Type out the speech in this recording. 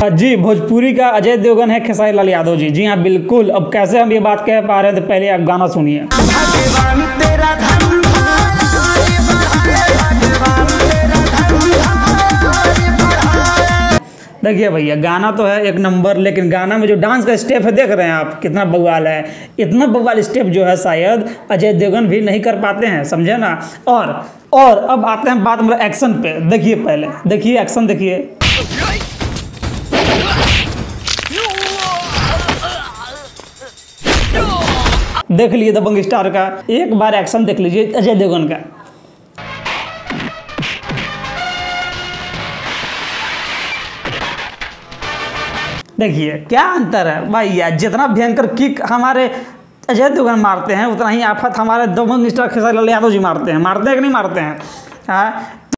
जी, भोजपुरी का अजय देवगन है खेसारी लाल यादव जी। जी हाँ बिल्कुल। अब कैसे हम ये बात कह पा रहे हैं, तो पहले आप गाना सुनिए। देखिए भैया, गाना तो है एक नंबर, लेकिन गाना में जो डांस का स्टेप है देख रहे हैं आप, कितना बवाल है। इतना बवाल स्टेप जो है शायद अजय देवगन भी नहीं कर पाते हैं, समझे ना। और अब आते हैं बात मतलब एक्शन पे। देखिए पहले, देखिए एक्शन देखिए। देख लिए दबंग स्टार का, एक बार एक्शन देख लीजिए अजय देवगन का। देखिए क्या अंतर है भैया। जितना भयंकर किक हमारे अजय देवगन मारते हैं, उतना ही आफत हमारे दबंग स्टार खेसारी लाल यादव जी मारते हैं कि नहीं मारते हैं। हाँ,